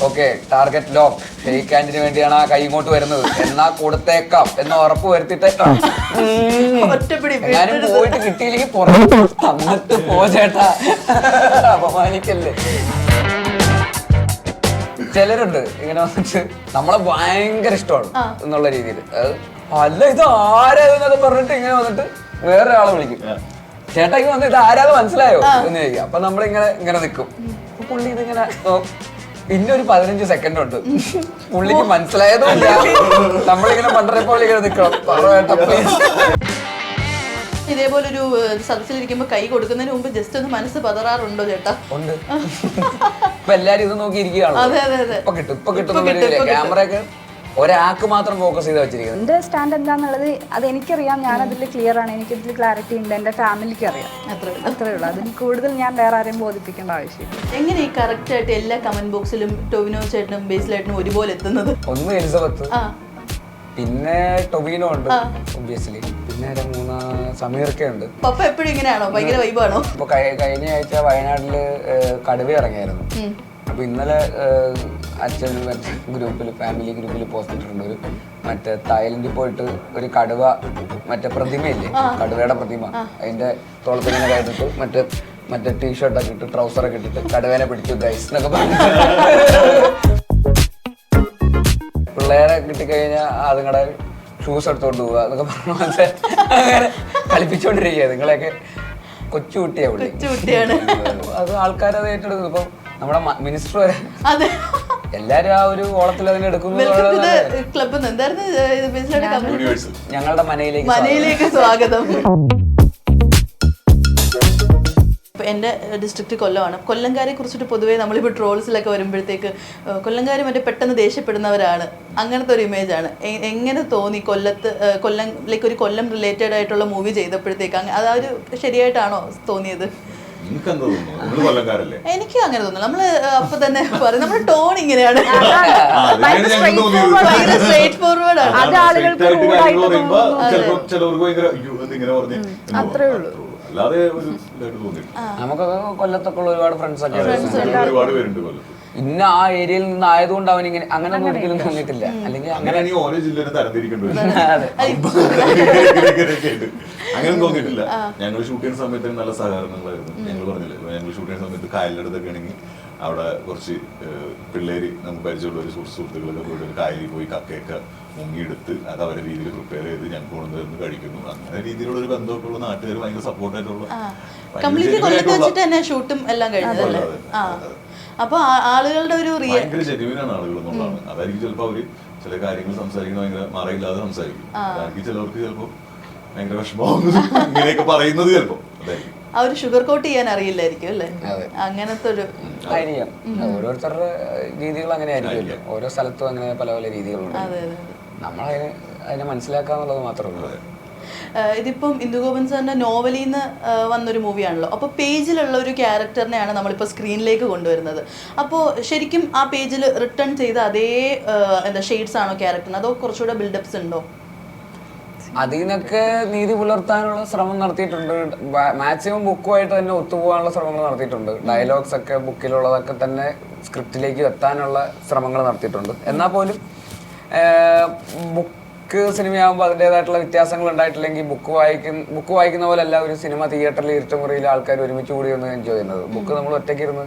Okay target lock. Shake ഹാൻഡിന് വേണ്ടിയാണ് ആ കൈ ഇങ്ങോട്ട് വരുന്നത്, എന്നാ കൊടുത്തേക്കാം എന്ന് ഉറപ്പ് വരുത്തിട്ട് ഞാനും പോയിട്ട് കിട്ടിയില്ലെങ്കിൽ പുറത്ത് തന്നിട്ട് പോ ചേട്ടാ, അപമാനിക്കല്ലേ. ചിലരുണ്ട് ഇങ്ങനെ വന്നിട്ട് നമ്മളെ ഭയങ്കര ഇഷ്ടമാണ് എന്നുള്ള രീതിയിൽ, അല്ല ഇത് ആരാന്നൊക്കെ പറഞ്ഞിട്ട് ഇങ്ങനെ വന്നിട്ട് വേറെ ആളെ വിളിക്കും, ചേട്ടാക്ക് വന്ന് ഇത് ആരാന്ന് മനസ്സിലായോ എന്ന് ചോദിക്കും. അപ്പൊ നമ്മളിങ്ങനെ ഇങ്ങനെ നിൽക്കും. അപ്പൊ പുള്ളി ഇതിങ്ങനെ പിന്നെ ഒരു 15 സെക്കൻഡ് ഉണ്ട്, പുള്ളിക്ക് മനസ്സിലായതും ഇല്ല, നമ്മളിങ്ങനെ പണ്ടരെ പോലെ ഇങ്ങനെ നിൽക്കണം. ഇതേപോലെ ഒരു സദസ്സിലിരിക്കുമ്പോ കൈ കൊടുക്കുന്നതിന് മുമ്പ് ജസ്റ്റ് ഒന്ന് മനസ്സ് പതറാറുണ്ടോ ചേട്ടാ? ഉണ്ട്. ഇപ്പൊ എല്ലാരും ഇത് നോക്കിയിരിക്കുകയാണ്. ഇപ്പൊ കിട്ടുന്ന ക്യാമറയൊക്കെ ഒരാൾക്ക് മാത്രം ഫോക്കസ് ചെയ്ത് വെച്ചിരിക്കുന്നത്. എന്റെ സ്റ്റാൻഡ് എന്താന്നുള്ളത് അത് എനിക്കറിയാം, ഞാൻ അതിൽ ക്ലിയർ ആണ്, എനിക്കിതിൽ ക്ലാരിറ്റി ഉണ്ട്, എന്റെ ഫാമിലിക്ക് അറിയാം, അത്രേ ഉള്ളൂ. അതിന് കൂടുതൽ ഞാൻ വേറെ ആരെയും ബോധിപ്പിക്കേണ്ട ആവശ്യമില്ല. എങ്ങനെ ഈ കറക്റ്റ് ആയിട്ട് എല്ലാ കമന്റ് ബോക്സിലും ടൊവിനോ ചേട്ടനും ബേസിലേട്ടനും ഒരുപോലെ എത്തുന്നത്? ഒന്ന് എലിസബത്ത്, പിന്നെ ടൊവിനോ ഉണ്ട് ഒബ്വിയസ്ലി, പിന്നെ സമീർക്ക ഉണ്ട്. പപ്പ എപ്പോഴും ഇങ്ങനെയാണോ, ഭയങ്കര വൈബാണോ? ഇപ്പൊ കഴിഞ്ഞ ആഴ്ച വയനാട്ടില് കടുവ ഇറങ്ങിയായിരുന്നു. അപ്പൊ ഇന്നലെ അച്ഛൻ ഗ്രൂപ്പിൽ, ഫാമിലി ഗ്രൂപ്പിൽ പോസ്റ്റ് ഇട്ടിട്ടുണ്ട്. ഒരു മറ്റേ തായ്ലൻഡിൽ പോയിട്ട് ഒരു കടുവ, മറ്റേ പ്രതിമയില്ലേ, കടുവയുടെ പ്രതിമ, അതിന്റെ തോളത്തിങ്ങനെ കയറ്റിട്ട് മറ്റേ ടീഷർട്ടൊക്കെ ഇട്ട് ട്രൗസറൊക്കെ ഇട്ടിട്ട് കടുവേനെ പിടിച്ചു ഗൈസ് എന്നൊക്കെ പറഞ്ഞു. പിള്ളേരെ കിട്ടിക്കഴിഞ്ഞാൽ അതുങ്ങളുടെ ഷൂസ് എടുത്തോണ്ട് പോവുക എന്നൊക്കെ പറഞ്ഞു അങ്ങനെ കളിപ്പിച്ചോണ്ടിരിക്കുക. നിങ്ങളെയൊക്കെ കൊച്ചുകുട്ടിയാ പുള്ളി, അത് ആൾക്കാരത് ഏറ്റെടുക്കുന്നു. ഇപ്പം നമ്മുടെ മിനിസ്റ്റർ വരെ എല്ലാരും ആ ഒരു ഓളത്തിൽ അതിനെ എടുക്കുന്നു. ഞങ്ങളുടെ മനയിലേക്ക് സ്വാഗതം. എൻ്റെ ഡിസ്ട്രിക്റ്റ് കൊല്ലമാണ്. കൊല്ലംകാരെ കുറിച്ചിട്ട് പൊതുവേ നമ്മളിപ്പോൾ ട്രോൾസിലൊക്കെ വരുമ്പോഴത്തേക്ക് കൊല്ലംകാർ മറ്റേ പെട്ടെന്ന് ദേഷ്യപ്പെടുന്നവരാണ്, അങ്ങനത്തെ ഒരു ഇമേജാണ്. എങ്ങനെ തോന്നി കൊല്ലം ലൈക്ക് ഒരു കൊല്ലം റിലേറ്റഡ് ആയിട്ടുള്ള മൂവി ചെയ്തപ്പോഴത്തേക്ക് അതൊരു ശരിയായിട്ടാണോ തോന്നിയത്? എനിക്ക് അങ്ങനെ തോന്നുന്നു. നമ്മള് അപ്പൊ തന്നെ പറയും, നമ്മുടെ ടോൺ ഇങ്ങനെയാണ്, സ്ട്രേറ്റ് ഫോർവേഡ് ആണ്. അത്രേ ഉള്ളൂ. നമുക്കൊക്കെ കൊല്ലത്തൊക്കെ ഉള്ള ഒരുപാട് ഫ്രണ്ട്സ് ഒക്കെ ഇന്ന ആ ഏരിയയിൽ നിന്ന് ആയതുകൊണ്ട് അവൻ ഇങ്ങനെ അങ്ങനെ ഒന്നും ഒരിക്കലും തോന്നിയിട്ടില്ല. അല്ലെങ്കിൽ അങ്ങനെ അങ്ങനെ തോന്നിയിട്ടില്ല. ഞങ്ങൾ ഷൂട്ട് ചെയ്യുന്ന സമയത്ത് നല്ല സഹകരണങ്ങളായിരുന്നു. ഞങ്ങൾ പറഞ്ഞില്ല, ഞങ്ങൾ ഷൂട്ട് ചെയ്യുന്ന സമയത്ത് കായലിന്റെ അടുത്തൊക്കെ ആണെങ്കിൽ അവിടെ കുറച്ച് പിള്ളേര് നമുക്ക് പരിചയമുള്ള ഒരു സുഹൃത്തുക്കളൊക്കെ പോയിട്ട് ഒരു കായലിൽ പോയി കക്കയൊക്കെ മുങ്ങിയെടുത്ത് അത് അവരുടെ രീതിയിൽ പ്രിപ്പയർ ചെയ്ത് ഞങ്ങൾക്ക് കൊണ്ടുവന്ന് കഴിക്കുന്നു. അങ്ങനെ രീതിയിലുള്ള ഒരു ബന്ധമൊക്കെ ഉള്ള നാട്ടുകാർ ഭയങ്കര സപ്പോർട്ടായിട്ടുള്ള ഷൂട്ടും എല്ലാം കഴിഞ്ഞതല്ലേ. അപ്പൊ ആളുകളുടെ ഒരു ഭയങ്കര ജെന്യുവിനാണ് ആളുകൾ എന്നുള്ളതാണ്. അതായിരിക്കും ചിലപ്പോൾ അവര് ചില കാര്യങ്ങൾ സംസാരിക്കുന്നത് ഭയങ്കര മറയില്ലാതെ സംസാരിക്കും. അതായിരിക്കും ചിലവർക്ക് ചിലപ്പോൾ ഭയങ്കര വിഷമമാവുന്നത് ഇങ്ങനെയൊക്കെ പറയുന്നത് ചിലപ്പോൾ അതായിരിക്കും. ആ ഒരു ഷുഗർ കോട്ട് ചെയ്യാൻ അറിയില്ലായിരിക്കും അല്ലേ, അങ്ങനത്തെ ഒരു ആയിരിക്കാം. ഓരോരുത്തരുടെ രീതികൾ അങ്ങനെ ആയിരിക്കുമല്ലോ, ഓരോ സ്ഥലത്തും അങ്ങനെ പല പല രീതികളുണ്ട്. നമ്മളതിനെ മനസ്സിലാക്കാന്നുള്ളത് മാത്രമേ ഉള്ളൂ. ഇതിപ്പം ഇന്ദുഗോപൻ സാറിന്റെ നോവലിൽ നിന്ന് വന്നൊരു മൂവിയാണല്ലോ. അപ്പോൾ പേജിലുള്ള ഒരു ക്യാരക്ടറിനെയാണ് നമ്മളിപ്പോൾ സ്ക്രീനിലേക്ക് കൊണ്ടുവരുന്നത്. അപ്പോൾ ശരിക്കും ആ പേജിൽ റിട്ടേൺ ചെയ്ത അതേ ഷെയ്ഡ്സ് ആണോ ക്യാരക്ടറിന്, അതോ കുറച്ചുകൂടെ ബിൽഡപ്സ് ഉണ്ടോ? അതിനൊക്കെ നീതി പുലർത്താനുള്ള ശ്രമം നടത്തിയിട്ടുണ്ട്. മാക്സിമം ബുക്കുമായിട്ട് തന്നെ ഒത്തുപോകാനുള്ള ശ്രമങ്ങൾ നടത്തിയിട്ടുണ്ട്. ഡയലോഗ്സ് ഒക്കെ ബുക്കിലുള്ളതൊക്കെ തന്നെ സ്ക്രിപ്റ്റിലേക്ക് എത്താനുള്ള ശ്രമങ്ങൾ നടത്തിയിട്ടുണ്ട്. എന്നാൽ പോലും ബുക്ക് സിനിമയാകുമ്പോൾ അതിൻ്റെതായിട്ടുള്ള വ്യത്യാസങ്ങൾ ഉണ്ടായിട്ടില്ലെങ്കിൽ ബുക്ക് വായിക്കുന്ന പോലെയല്ല ഒരു സിനിമ തിയേറ്ററിൽ ഇരുട്ടുമുറിയിൽ ആൾക്കാർ ഒരുമിച്ച് കൂടി ഒന്ന് എൻജോയ് ചെയ്യുന്നത്. ബുക്ക് നമ്മൾ ഒറ്റയ്ക്കിരുന്ന്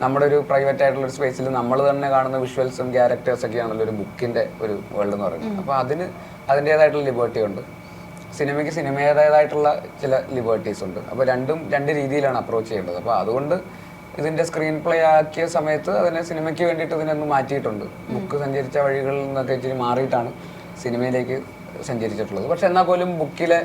നമ്മുടെ ഒരു പ്രൈവറ്റ് ആയിട്ടുള്ള ഒരു സ്പേസിൽ നമ്മൾ തന്നെ കാണുന്ന വിഷ്വൽസും ക്യാരക്ടേഴ്സൊക്കെയാണല്ലോ ഒരു ബുക്കിൻ്റെ ഒരു വേൾഡ് എന്ന് പറയുന്നത്. അപ്പോൾ അതിന് അതിൻ്റേതായിട്ടുള്ള ലിബർട്ടി ഉണ്ട്, സിനിമയ്ക്ക് സിനിമയുടേതായിട്ടുള്ള ചില ലിബർട്ടീസ് ഉണ്ട്. അപ്പോൾ രണ്ട് രീതിയിലാണ് അപ്രോച്ച് ചെയ്യേണ്ടത്. അപ്പോൾ അതുകൊണ്ട് ഇതിൻ്റെ സ്ക്രീൻ പ്ലേ ആക്കിയ സമയത്ത് അതിനെ സിനിമയ്ക്ക് വേണ്ടിയിട്ട് ഇതിനൊന്ന് മാറ്റിയിട്ടുണ്ട്. ബുക്ക് സഞ്ചരിച്ച വഴികളിൽ നിന്നൊക്കെ ഇച്ചിരി മാറിയിട്ടാണ് സിനിമയിലേക്ക് സഞ്ചരിച്ചിട്ടുള്ളത്. പക്ഷെ എന്നാൽ പോലും ബുക്കിലെ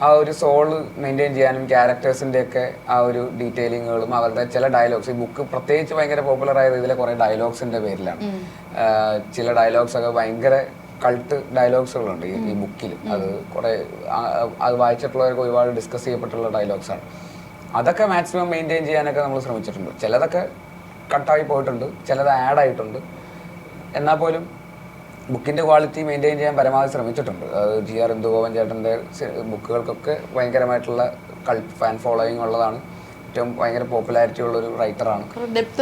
ആ ഒരു സോള് മെയിൻറ്റെയിൻ ചെയ്യാനും ക്യാരക്ടേഴ്സിൻ്റെയൊക്കെ ആ ഒരു ഡീറ്റെയിലിങ്ങുകളും അവരുടെ ചില ഡയലോഗ്സ്, ഈ ബുക്ക് പ്രത്യേകിച്ച് ഭയങ്കര പോപ്പുലർ ആയത് ഇതിലെ കുറേ ഡയലോഗ്സിൻ്റെ പേരിലാണ്. ചില ഡയലോഗ്സൊക്കെ ഭയങ്കര കൾട്ട് ഡയലോഗ്സുകളുണ്ട് ഈ ബുക്കിൽ. അത് കുറേ അത് വായിച്ചിട്ടുള്ളവർക്ക് ഒരുപാട് ഡിസ്കസ് ചെയ്യപ്പെട്ടുള്ള ഡയലോഗ്സാണ്. അതൊക്കെ മാക്സിമം മെയിൻറ്റെയിൻ ചെയ്യാനൊക്കെ നമ്മൾ ശ്രമിച്ചിട്ടുണ്ട്. ചിലതൊക്കെ കട്ടായി പോയിട്ടുണ്ട്, ചിലത് ആഡായിട്ടുണ്ട്. എന്നാൽ പോലും ബുക്കിൻ്റെ ക്വാളിറ്റി മെയിൻറ്റെയിൻ ചെയ്യാൻ പരമാവധി ശ്രമിച്ചിട്ടുണ്ട്. അത് GR ഇന്ദുഗോപൻ ചേട്ടൻ്റെ ബുക്കുകൾക്കൊക്കെ ഭയങ്കരമായിട്ടുള്ള കൾട്ട് ഫാൻ ഫോളോയിങ് ഉള്ളതാണ്. ഏറ്റവും ഭയങ്കര പോപ്പുലാരിറ്റി ഉള്ള ഒരു റൈറ്ററാണ്. ഡെപ്ത്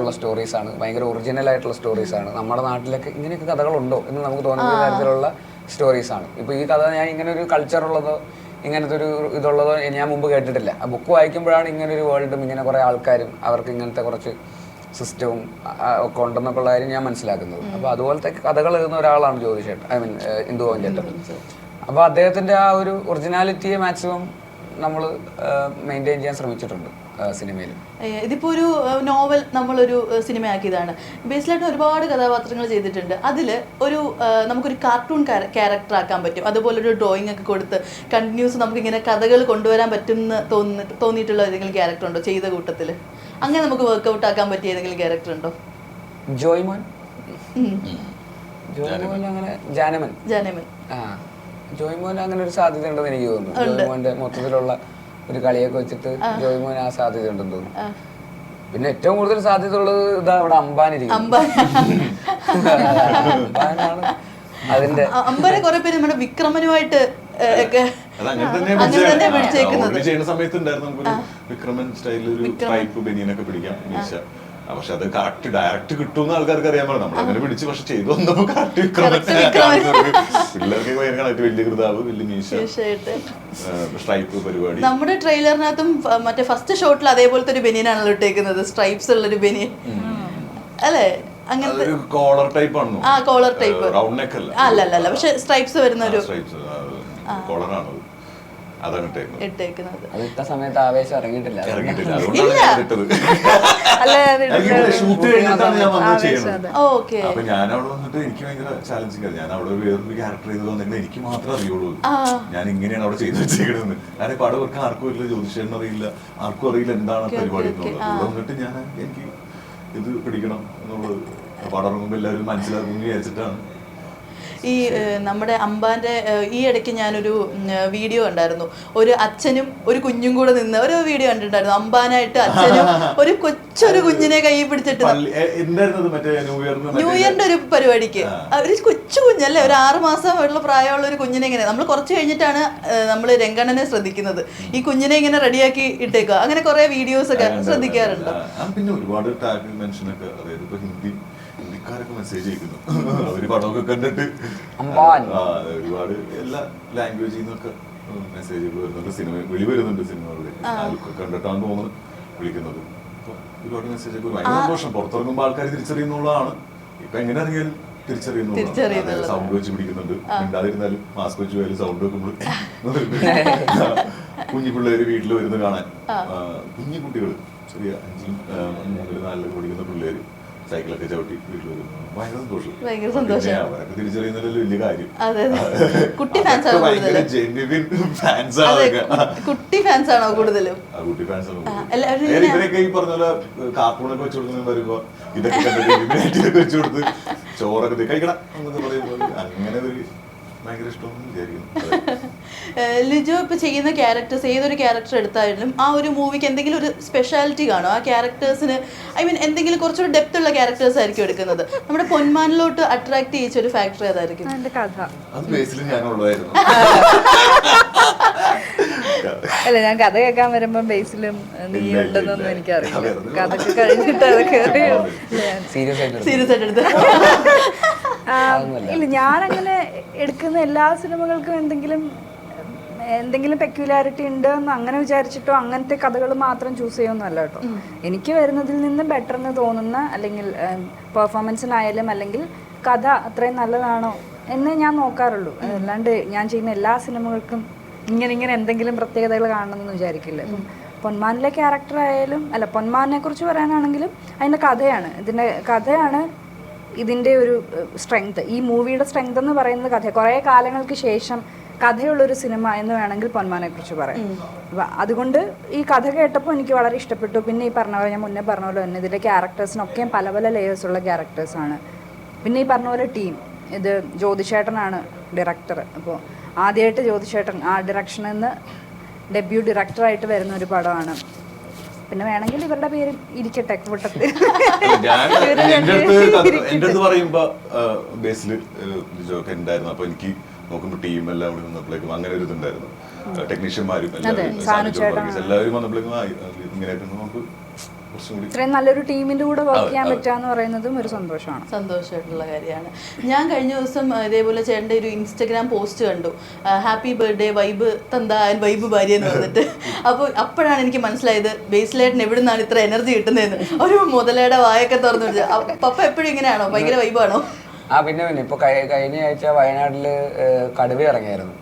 ഉള്ള സ്റ്റോറീസ് ആണ്, ഭയങ്കര ഒറിജിനൽ ആയിട്ടുള്ള സ്റ്റോറീസ് ആണ്. നമ്മുടെ നാട്ടിലൊക്കെ ഇങ്ങനെയൊക്കെ കഥകളുണ്ടോ എന്ന് നമുക്ക് തോന്നുന്ന തരത്തിലുള്ള സ്റ്റോറീസ് ആണ്. ഇപ്പോൾ ഈ കഥ ഞാൻ ഇങ്ങനെ ഒരു കൾച്ചർ ഉള്ളതോ ഇങ്ങനത്തെ ഒരു ഇതുള്ളതോ ഞാൻ മുമ്പ് കേട്ടിട്ടില്ല. ആ ബുക്ക് വായിക്കുമ്പോഴാണ് ഇങ്ങനെ ഒരു വേൾഡും ഇങ്ങനെ കുറേ ആൾക്കാരും അവർക്ക് ഇങ്ങനത്തെ കുറച്ച് സിസ്റ്റവും ഒക്കെ ഉണ്ടെന്നൊക്കെ ഉള്ള കാര്യം ഞാൻ മനസ്സിലാക്കുന്നത്. അപ്പോൾ അതുപോലത്തെ കഥകൾ എഴുതുന്ന ഒരാളാണ് ജ്യോതിഷേട്ടൻ, ഐ മീൻ ഇന്ദുഭവൻ ചേട്ടൻ. അപ്പോൾ അദ്ദേഹത്തിൻ്റെ ആ ഒരു ഒറിജിനാലിറ്റിയെ മാക്സിമം നമ്മൾ മെയിൻറ്റെയിൻ ചെയ്യാൻ ശ്രമിച്ചിട്ടുണ്ട് സിനിമയിൽ. ഇതിപ്പോൾ ഒരു നോവൽ നമ്മളൊരു സിനിമയാക്കിയതാണ്. ബേസിലായിട്ട് ഒരുപാട് കഥാപാത്രങ്ങൾ ചെയ്തിട്ടുണ്ട്. അതിൽ ഒരു നമുക്കൊരു കാർട്ടൂൺ ക്യാരക്ടർ ആക്കാൻ പറ്റും. അതുപോലെ ഒരു ഡ്രോയിങ് ഒക്കെ കൊടുത്ത് കണ്ടിന്യൂസ് നമുക്കിങ്ങനെ കഥകൾ കൊണ്ടുവരാൻ പറ്റുമെന്ന് തോന്നിയിട്ടുള്ള ഏതെങ്കിലും ക്യാരക്ടർ ഉണ്ടോ ചെയ്ത കൂട്ടത്തിൽ? അങ്ങനെ നമുക്ക് വർക്കൗട്ട് ആക്കാൻ പറ്റിയ ഏതെങ്കിലും ക്യാരക്ടർ ഉണ്ടോ? ജോയ്മോൻ അങ്ങനെ ജാനമൻ ജോയ്മോൻ അങ്ങനെ ഒരു സാധ്യത ഉണ്ടെന്ന് എനിക്ക് തോന്നുന്നു. ജോയ്മോന്റെ മൊത്തത്തിലുള്ള ഒരു കളിയൊക്കെ വെച്ചിട്ട് ജോയ്മോൻ ആ സാധ്യത ഉണ്ടെന്ന് തോന്നുന്നു. പിന്നെ ഏറ്റവും കൂടുതൽ സാധ്യത ഉള്ളത് ഇതാ ഇവിടെ അംബാനിരിക്കും. അംബാനാണ് അതിന്റെ അംബാനെ കുറെ പേര് നമ്മുടെ വിക്രമനുമായിട്ട് ചെയ്യുന്ന സമയത്ത് ഉണ്ടായിരുന്നു വിക്രമൻ സ്റ്റൈലിൽ ഒരു ടൈപ്പ് ബനിയനൊക്കെ പിടിക്കാം മീശ. പക്ഷെ അത് കറക്റ്റ് ഡയറക്റ്റ് കിട്ടുമെന്ന് ആൾക്കാർക്ക് അറിയാൻ പാടില്ല. നമ്മളങ്ങനെ പിടിച്ച് പക്ഷെ ചെയ്തു വന്നപ്പോ കറക്റ്റ് പിള്ളേർക്ക് വലിയ കൃതാവ്, വലിയ മീശ, സ്ട്രൈപ്പ് പരിപാടി. നമ്മുടെ ട്രെയിലറിനകത്തും മറ്റേ ഫസ്റ്റ് ഷോട്ടിൽ അതേപോലത്തെ ഒരു ബനിയനാണല്ലോ ഇട്ടേക്കുന്നത്, സ്ട്രൈപ്സ് ഉള്ളൊരു ബനിയൻ അല്ലേ? അങ്ങനത്തെ കോളർ ടൈപ്പ് ആണോ? ആ കോളർ ടൈപ്പ്, റൗണ്ട് നെക്ക് അല്ല. അല്ല പക്ഷെ സ്ട്രൈപ്സ് വരുന്ന ഒരു കോളറാണ് ഇട്ടേക്കുന്നത്. അത് ഇട്ട സമയത്ത് ആവേശം ഇറങ്ങിയിട്ടില്ല. അപ്പൊ ഞാൻ അവിടെ വന്നിട്ട് എനിക്ക് ഭയങ്കര ചാലഞ്ചിങ് ആയിരുന്നു. ഞാൻ അവിടെ വേറൊരു ക്യാരക്ടർ ചെയ്ത് വന്നിട്ട് എനിക്ക് മാത്രമേ അറിയുള്ളൂ ഞാൻ ഇങ്ങനെയാണ് അവിടെ ചെയ്ത് വെച്ചേക്കണെന്ന്. കാരണം ഇപ്പൊ അവിടെ ആർക്കും അറിയില്ല, ജ്യോതിഷേനും അറിയില്ല, ആർക്കും അറിയില്ല എന്താണ് പരിപാടി എന്നുള്ളത്. അവിടെ വന്നിട്ട് ഞാൻ എനിക്ക് ഇത് പിടിക്കണം എന്നുള്ളത് പടർന്നുമ്പോൾ എല്ലാവരും മനസ്സിലാക്കുമെന്ന് വിചാരിച്ചിട്ടാണ്. ഈ നമ്മുടെ അംബാന്റെ ഈ ഇടയ്ക്ക് ഞാനൊരു വീഡിയോ കണ്ടായിരുന്നു. ഒരു അച്ഛനും ഒരു കുഞ്ഞും കൂടെ നിന്ന് ഒരു വീഡിയോ കണ്ടിട്ടുണ്ടായിരുന്നു. അംബാനായിട്ട് അച്ഛനും ഒരു കൊച്ചൊരു കുഞ്ഞിനെ കൈ പിടിച്ചിട്ട് ന്യൂ ഇയറിന്റെ ഒരു പരിപാടിക്ക് ഒരു കൊച്ചു കുഞ്ഞല്ലേ, ഒരു 6 മാസം ഉള്ള പ്രായമുള്ള ഒരു കുഞ്ഞിനെ ഇങ്ങനെ നമ്മൾ കുറച്ച് കഴിഞ്ഞിട്ടാണ് നമ്മൾ രംഗണ്ണനെ ശ്രദ്ധിക്കുന്നത്. ഈ കുഞ്ഞിനെ ഇങ്ങനെ റെഡിയാക്കി ഇട്ടേക്കുക. അങ്ങനെ കുറെ വീഡിയോസ് ഒക്കെ ശ്രദ്ധിക്കാറുണ്ട്. പിന്നെ ഒരുപാട് ടാഗ് മെൻഷൻ ഒക്കെ, അതായത് ഇപ്പൊ ഹിന്ദിക്കാരൊക്കെ മെസ്സേജ് അയക്കുന്നു അവര് പടമൊക്കെ കണ്ടിട്ട്. ഒരുപാട് എല്ലാ ലാംഗ്വേജിൽ നിന്നൊക്കെ മെസ്സേജുകൾ വരുന്നുണ്ട്, സിനിമ വരുന്നുണ്ട്, സിനിമകളിൽ അതൊക്കെ കണ്ടിട്ടാണ് തോന്നുന്നു വിളിക്കുന്നത്. ഒരുപാട് മെസ്സേജ് ഒക്കെ ഭയങ്കര സന്തോഷം. പുറത്തിറങ്ങുമ്പോൾ ആൾക്കാർ തിരിച്ചറിയുന്നുള്ളതാണ്. ഇപ്പൊ എങ്ങനെ അറിയാലും തിരിച്ചറിയുന്നു. സൗണ്ട് വെച്ച് പിടിക്കുന്നുണ്ട്, മിണ്ടാതിരുന്നാലും മാസ്ക് വെച്ച് പോയാലും സൗണ്ട് വെക്കുമ്പോൾ കുഞ്ഞു പിള്ളേര് വീട്ടിൽ വരുന്ന കാണാൻ, കുഞ്ഞു കുട്ടികൾ ചെറിയ 5, 3, 4 പഠിക്കുന്ന പിള്ളേര് സൈക്കിളൊക്കെ ചവിട്ടി വീട്ടിൽ വരും. ഭയങ്കര സന്തോഷം. അവരൊക്കെ തിരിച്ചറിയുന്നതിൽ വലിയ കാര്യം. കുട്ടി ഫാൻസ് ആണോ കൂടുതലും? കുട്ടി ഫാൻസ് ആണ്. ഇവരൊക്കെ ഈ പറഞ്ഞ പോലെ കാർട്ടൂണൊക്കെ വെച്ച് കൊടുക്കുന്ന വരുമ്പോ ഇതൊക്കെ കണ്ടിട്ട് വെച്ച് കൊടുത്ത് ചോറൊക്കെ കഴിക്കണം എന്നൊക്കെ പറയുമ്പോൾ അങ്ങനെ ഒരു ഭയങ്കര ഇഷ്ടമെന്ന് വിചാരിക്കുന്നു. ലിജോ ഇപ്പൊ ചെയ്യുന്ന ക്യാരക്ടേഴ്സ്, ഏതൊരു ക്യാരക്ടർ എടുത്താലും ആ ഒരു മൂവിക്ക് എന്തെങ്കിലും ഒരു സ്പെഷ്യാലിറ്റി കാണും. ആ ക്യാരക്ടേഴ്സിന് ഐ മീൻ എന്തെങ്കിലും കുറച്ചൊരു ഡെപ്ത് ഉള്ള ക്യാരക്ടേഴ്സ് ആയിരിക്കും എടുക്കുന്നത്. നമ്മുടെ പൊന്മാനിലോട്ട് അട്രാക്ട് ചെയ്യിച്ച ഒരു ഫാക്ടർ ഏതായിരിക്കും? അല്ല, ഞാൻ കഥ കേൾക്കാൻ വരുമ്പോ ബേസിലും നീ ഉണ്ടെന്നൊന്നും എനിക്കറിയില്ല. കഥക്ക് കഴിഞ്ഞിട്ട് അതൊക്കെ സീരിയസ് ആയിട്ട് എടുത്ത് ഇല്ല, ഞാനങ്ങനെ എടുക്കുന്ന എല്ലാ സിനിമകൾക്കും എന്തെങ്കിലും പെക്യുലാരിറ്റി ഉണ്ട് എന്ന് അങ്ങനെ വിചാരിച്ചിട്ടോ അങ്ങനത്തെ കഥകൾ മാത്രം ചൂസ് ചെയ്യുമെന്നല്ല കേട്ടോ. എനിക്ക് വരുന്നതിൽ നിന്ന് ബെറ്റർ എന്ന് തോന്നുന്ന, അല്ലെങ്കിൽ പെർഫോമൻസിനായാലും അല്ലെങ്കിൽ കഥ അത്രയും നല്ലതാണോ എന്ന് ഞാൻ നോക്കാറുള്ളൂ. അല്ലാണ്ട് ഞാൻ ചെയ്യുന്ന എല്ലാ സിനിമകൾക്കും ഇങ്ങനെ എന്തെങ്കിലും പ്രത്യേകതകൾ കാണണമെന്ന് വിചാരിക്കില്ല. ഇപ്പം പൊന്മാനിലെ ക്യാരക്ടർ ആയാലും, അല്ല പൊന്മാനെ കുറിച്ച് പറയാനാണെങ്കിലും അതിൻ്റെ കഥയാണ് ഇതിൻ്റെ ഒരു സ്ട്രെങ്ത്. ഈ മൂവിയുടെ സ്ട്രെങ്ത് എന്ന് പറയുന്നത് കഥ. കുറേ കാലങ്ങൾക്ക് ശേഷം കഥയുള്ളൊരു സിനിമ എന്ന് വേണമെങ്കിൽ പൊന്മാനെ കുറിച്ച് പറയാം. അതുകൊണ്ട് ഈ കഥ കേട്ടപ്പോൾ എനിക്ക് വളരെ ഇഷ്ടപ്പെട്ടു. പിന്നെ ഈ പറഞ്ഞ പോലെ, ഞാൻ മുന്നേ പറഞ്ഞ പോലെ തന്നെ ഇതിലെ ക്യാരക്ടേഴ്സിനൊക്കെയും പല പല ലേയേഴ്സുള്ള ക്യാരക്ടേഴ്സാണ്. പിന്നെ ഈ പറഞ്ഞ പോലെ ടീം, ഇത് ജ്യോതിഷേട്ടനാണ് ഡയറക്ടർ. അപ്പോൾ ആദ്യമായിട്ട് ജ്യോതിഷേട്ടൻ ആ ഡയറക്ഷനിൽ നിന്ന് ഡെബ്യൂ ഡയറക്ടറായിട്ട് വരുന്ന ഒരു പടമാണ്. പിന്നെ വേണമെങ്കിൽ ഇവരുടെ പേര് ഇരിക്കട്ടെ കൂട്ടത്തിൽ. എന്റെ അടുത്ത് പറയുമ്പോ ബേസിൽ ലിജോ ഒക്കെ ഉണ്ടായിരുന്നു. അപ്പൊ എനിക്ക് നോക്കുമ്പോൾ ടീം എല്ലാം അവിടെ നിന്നപ്പോഴേക്കും അങ്ങനെ ഒരു ഇതുണ്ടായിരുന്നു. ടെക്നീഷ്യന്മാരും എല്ലാവരും വന്നപ്പോഴേക്കും ഇങ്ങനെയായിട്ട് നമുക്ക് ഇത്രയും നല്ലൊരു ടീമിന്റെ കൂടെ വർക്ക് ചെയ്യാൻ പറ്റാന്ന് പറയുന്നതും ഒരു സന്തോഷമാണ്, സന്തോഷമായിട്ടുള്ള കാര്യമാണ്. ഞാൻ കഴിഞ്ഞ ദിവസം ഇതേപോലെ ചേട്ടൻ്റെ ഒരു ഇൻസ്റ്റഗ്രാം പോസ്റ്റ് കണ്ടു, ഹാപ്പി ബർത്ത്ഡേ വൈബ് തന്താ വൈബ് ഭാര്യ എന്ന് പറഞ്ഞിട്ട്. അപ്പോൾ അപ്പോഴാണ് എനിക്ക് മനസ്സിലായത് ബേസിലേട്ടൻ എവിടെ നിന്നാണ് ഇത്ര എനർജി കിട്ടുന്നതെന്ന്. ഒരു മുതലയുടെ വായൊക്കെ തുറന്നു പിടിച്ചത്. പപ്പ എപ്പോഴും ഇങ്ങനെയാണോ, ഭയങ്കര വൈബാണോ? പിന്നെ ഇപ്പൊ കഴിഞ്ഞ ആഴ്ച വയനാട്ടില് കടുവ ഇറങ്ങിയായിരുന്നു.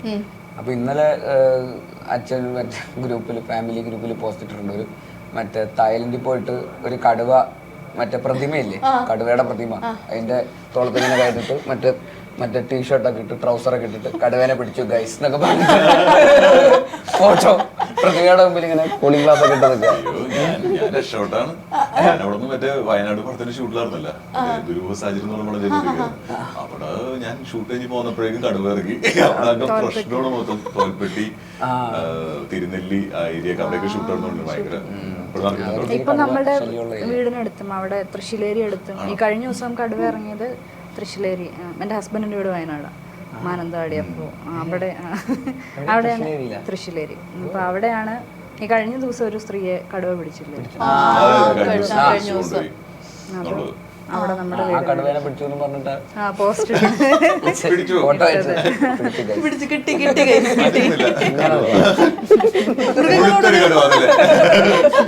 അപ്പൊ ഇന്നലെ അച്ഛൻ മറ്റേ ഗ്രൂപ്പിൽ ഫാമിലി ഗ്രൂപ്പിൽ പോസ്റ്റ് ഇട്ടിട്ടുണ്ട്. ഒരു മറ്റേ തായ്ലൻഡിൽ പോയിട്ട് ഒരു കടുവ മറ്റേ പ്രതിമയില്ലേ, കടുവയുടെ പ്രതിമ, അതിന്റെ തോളത്തിങ്ങനെ കയറ്റിട്ട് മറ്റേ ടീഷർട്ടൊക്കെ ഇട്ട് ട്രൗസറൊക്കെ ഇട്ടിട്ട് കടുവേനെ പിടിച്ചു ഗൈസ് എന്നൊക്കെ പറഞ്ഞു ഫോട്ടോ പ്രതിമയുടെ മുമ്പിൽ ഇങ്ങനെ കൂളിംഗ് ഗ്ലാസ് ഒക്കെ ഇട്ട് നിൽക്കുക. ഞാൻ രക്ഷോട്ടാണ്. ഞാൻ അവിടെ നിന്ന് മറ്റേ വയനാട് പടത്തിന്റെ ഷൂട്ടിലായിരുന്നല്ല, ദുരൂഹ സാഹചര്യം എന്ന് പറഞ്ഞ അവിടെ ഞാൻ ഷൂട്ട് കഴിഞ്ഞ് പോന്നപ്പോഴേക്കും കടുവ ഇറങ്ങി. അവിടെ പ്രശ്നമാണ് മൊത്തം. തോൽപ്പെട്ടി, തിരുനെല്ലി ആ ഏരിയ അവിടെയൊക്കെ ഷൂട്ട് നടന്നുകൊണ്ട് ഭയങ്കര. ഇപ്പൊ നമ്മുടെ വീടിനടുത്തും അവിടെ തൃശ്ശിലേരി അടുത്തും ഈ കഴിഞ്ഞ ദിവസം കടുവ ഇറങ്ങിയത് തൃശ്ശിലേരി. എൻ്റെ ഹസ്ബൻഡിൻ്റെ വീട് വയനാടാണ്, മാനന്തവാടി. അപ്പോൾ അവിടെയാണ് തൃശ്ശിലേരി. അപ്പോൾ അവിടെയാണ് ഈ കഴിഞ്ഞ ദിവസം ഒരു സ്ത്രീയെ കടുവ പിടിച്ചില്ലേ, അവിടെ നമ്മുടെ കടുവേനെ പിടിച്ചു എന്ന് പറഞ്ഞിട്ട് പോസ്റ്റ് ഫോട്ടോ പിടിച്ച് കിട്ടി കിട്ടി കിട്ടി.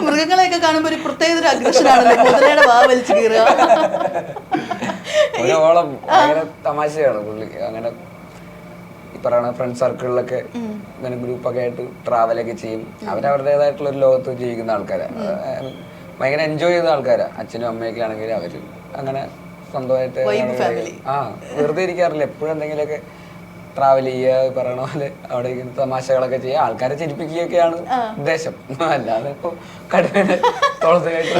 മൃഗങ്ങളെയൊക്കെ കാണുമ്പോ ഒരു പ്രത്യേക ഒരു അഗ്രഷനാണല്ലോ, മുതലയുടെ വാ വലിച്ചു കീറുക. ഒരോളം ഭയങ്കര തമാശയാണ് പുള്ളി. അങ്ങനെ ഈ പറയുന്ന ഫ്രണ്ട് സർക്കിളിലൊക്കെ ഇങ്ങനെ ഗ്രൂപ്പൊക്കെ ആയിട്ട് ട്രാവലൊക്കെ ചെയ്യും. അവരവരുടേതായിട്ടുള്ള ഒരു ലോകത്ത് ജീവിക്കുന്ന ആൾക്കാരാണ്, ഭയങ്കര എൻജോയ് ചെയ്യുന്ന ആൾക്കാരാണ്. അച്ഛനും അമ്മയൊക്കെ ആണെങ്കിൽ അവര് അങ്ങനെ സ്വന്തമായിട്ട് വെറുതെ ഇരിക്കാറില്ല, എപ്പോഴും എന്തെങ്കിലുമൊക്കെ ട്രാവൽ ചെയ്യുക, പറയണ പോലെ അവിടെ തമാശകളൊക്കെ ചെയ്യുക, ആൾക്കാരെ ചിരിപ്പിക്കുകയൊക്കെയാണ് ഉദ്ദേശം. അല്ലാതെ ഇപ്പൊ കടുവേനെ തോളത്ത് കഴിച്ചു